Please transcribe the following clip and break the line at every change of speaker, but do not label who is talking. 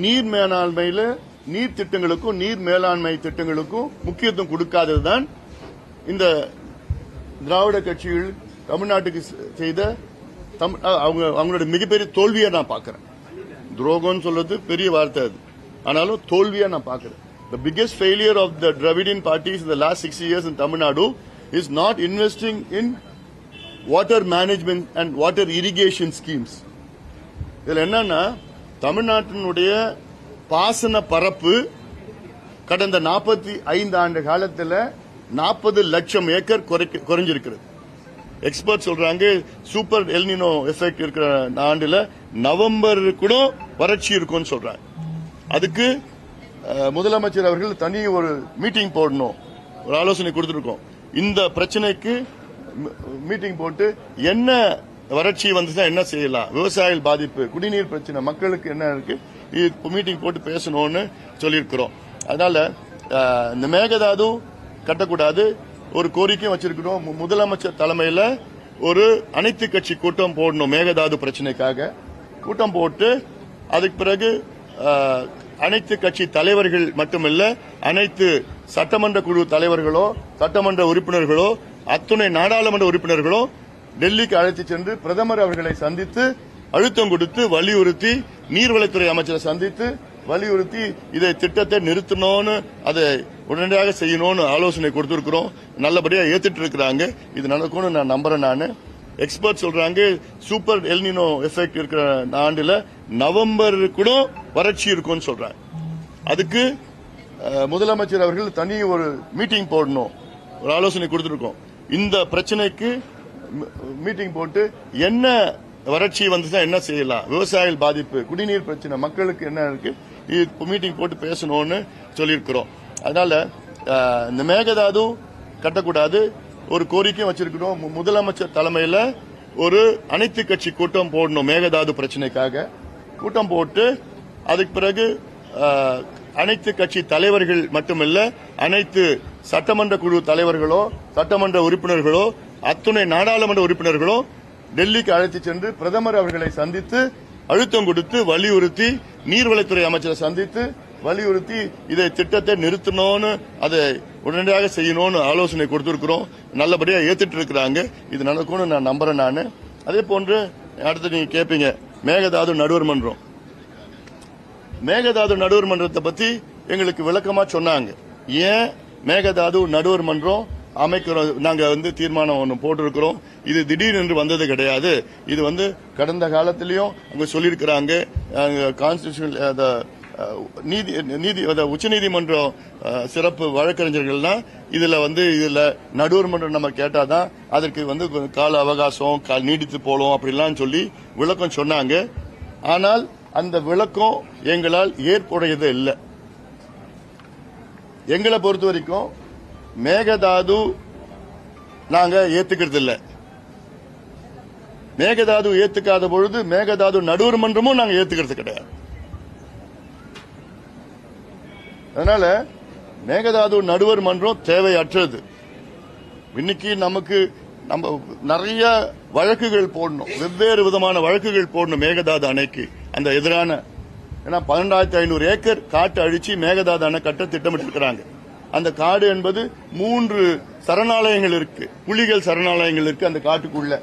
நீர் மேலாண்மையில நீர் திட்டங்களுக்கும் நீர் மேலாண்மை திட்டங்களுக்கும் முக்கியத்துவம் கொடுக்காததுதான் இந்த திராவிட கட்சிகள் தமிழ்நாட்டுக்கு செய்த அவங்களோட மிகப்பெரிய தோல்வியா நான் பார்க்கிறேன். துரோகம்னு சொல்றது பெரிய வார்த்தை அது, ஆனாலும் தோல்வியா நான் பார்க்கிறேன். The biggest failure of the Dravidian parties in the last 6 years in Tamil Nadu is not investing in water management and water irrigation schemes. இதுல என்னன்னா தமிழ்நாட்டினுடைய பாசன பரப்பு கடந்த 45 ஆண்டு காலத்தில் 40 லட்சம் ஏக்கர் குறைஞ்சிருக்கிறது. எக்ஸ்பர்ட் சொல்றாங்க சூப்பர் எல்னினோ எஃபெக்ட் இருக்கிற ஆண்டுல நவம்பர் கூட வறட்சி இருக்கும்னு சொல்றாங்க. அதுக்கு முதலமைச்சர் அவர்கள் தனி ஒரு மீட்டிங் போடணும், ஒரு ஆலோசனை கொடுத்திருக்கோம். இந்த பிரச்சனைக்கு மீட்டிங் போட்டு என்ன வறட்சி வந்துச்சுன்னா என்ன செய்யலாம், விவசாயிகள் பாதிப்பு, குடிநீர் பிரச்சனை, மக்களுக்கு என்ன இருக்கு, மீட்டிங் போட்டு பேசணும்னு சொல்லியிருக்கிறோம். அதனால இந்த மேகதாது கட்டக்கூடாது ஒரு கோரிக்கையும் வச்சிருக்கிறோம். முதலமைச்சர் தலைமையில் ஒரு அனைத்து கட்சி கூட்டம் போடணும். மேகதாது பிரச்சனைக்காக கூட்டம் போட்டு அதுக்கு பிறகு அனைத்து கட்சி தலைவர்கள் மட்டுமல்ல, அனைத்து சட்டமன்ற குழு தலைவர்களோ சட்டமன்ற உறுப்பினர்களோ அத்துணை நாடாளுமன்ற உறுப்பினர்களோ டெல்லிக்கு அழைத்து சென்று பிரதமர் அவர்களை சந்தித்து அழுத்தம் கொடுத்து வலியுறுத்தி, நீர்வளத்துறை அமைச்சரை சந்தித்து வலியுறுத்தி இதை திட்டத்தை நிறுத்தணும்னு, அதை உடனடியாக செய்யணும்னு ஆலோசனை கொடுத்திருக்கிறோம். நல்லபடியா ஏத்துட்டு இருக்கிறாங்க. இது நடக்கும்னு நான் நம்புறேன். நான் எக்ஸ்பர்ட் சொல்றாங்க சூப்பர் எல்னினோ எஃபெக்ட் இருக்கிற ஆண்டுல நவம்பர் கூட வறட்சி இருக்கும்னு சொல்றாங்க. அதுக்கு முதலமைச்சர் அவர்கள் தனி ஒரு மீட்டிங் போடணும், ஒரு ஆலோசனை கொடுத்திருக்கோம். இந்த பிரச்சனைக்கு மீட்டிங் போட்டு என்ன வறட்சி வந்துச்சுன்னா என்ன செய்யலாம், விவசாயிகள் பாதிப்பு, குடிநீர் பிரச்சனை, மக்களுக்கு என்ன இருக்கு, மீட்டிங் போட்டு பேசணும்னு சொல்லியிருக்கிறோம். அதனால இந்த மேகதாது கட்டக்கூடாது ஒரு கோரிக்கையும் வச்சிருக்கிறோம். முதலமைச்சர் தலைமையில் ஒரு அனைத்து கட்சி கூட்டம் போடணும். மேகதாது பிரச்சனைக்காக கூட்டம் போட்டு அதுக்கு பிறகு அனைத்து கட்சி தலைவர்கள் மட்டுமல்ல, அனைத்து சட்டமன்ற குழு தலைவர்களோ சட்டமன்ற உறுப்பினர்களோ அத்துணை நாடாளுமன்ற உறுப்பினர்களோ டெல்லிக்கு அழைத்து சென்று பிரதமர் அவர்களை சந்தித்து அழுத்தம் கொடுத்து வலியுறுத்தி, நீர்வளத்துறை அமைச்சரை சந்தித்து வலியுறுத்தி இதை திட்டத்தை நிறுத்தணும்னு, அதை உடனடியாக செய்யணும்னு ஆலோசனை கொடுத்திருக்கிறோம். நல்லபடியா ஏத்துட்டு இருக்கிறாங்க. இது நடக்கும்னு நான் நம்புறேன். நான் அதே போன்று அடுத்து நீங்க கேட்பீங்க மேகதாது நடுவர் மன்றம். மேகதாது நடுவர் மன்றத்தை பத்தி எங்களுக்கு விளக்கமா சொன்னாங்க. ஏன் மேகதாது நடுவர் மன்றம் அமைக்கிறோம், நாங்க தீர்மானம் ஒன்று போட்டிருக்கிறோம். இது திடீரென்று வந்தது கிடையாது. இது கடந்த காலத்திலையும் அவங்க சொல்லியிருக்கிறாங்க. கான்ஸ்டிடியூஷன் நீதி உச்சநீதிமன்றம் சிறப்பு வழக்கறிஞர்கள்னா இதுல நடுவர் மன்றம் நம்ம கேட்டாதான் அதற்கு கால அவகாசம் நீடித்து போலும் அப்படிலாம் சொல்லி விளக்கம் சொன்னாங்க. ஆனால் அந்த விளக்கம் எங்களால் ஏற்புடையது இல்லை. எங்களை பொறுத்த வரைக்கும் மேகதாது நாங்க ஏத்துக்கிறது இல்ல. மேகதாது ஏத்துக்காத பொழுது மேகதாது நடுவர் மன்றமும் நாங்க ஏத்துக்கிறது கிடையாது. அதனால மேகதாது நடுவர் மன்றம் தேவையற்றது. இன்னைக்கு நம்ம நிறைய வழக்குகள் போடணும், வெவ்வேறு விதமான வழக்குகள் போடணும் மேகதாது அணைக்கு. அந்த எதிரான 12,500 ஏக்கர் காட்டு அழிச்சு மேகதாது அணை கட்ட திட்டமிட்டு இருக்கிறாங்க. அந்த காடு என்பது 3 சரணாலயங்கள் இருக்கு, புலிகள் சரணாலயங்கள் இருக்கு அந்த காட்டுக்குள்ள.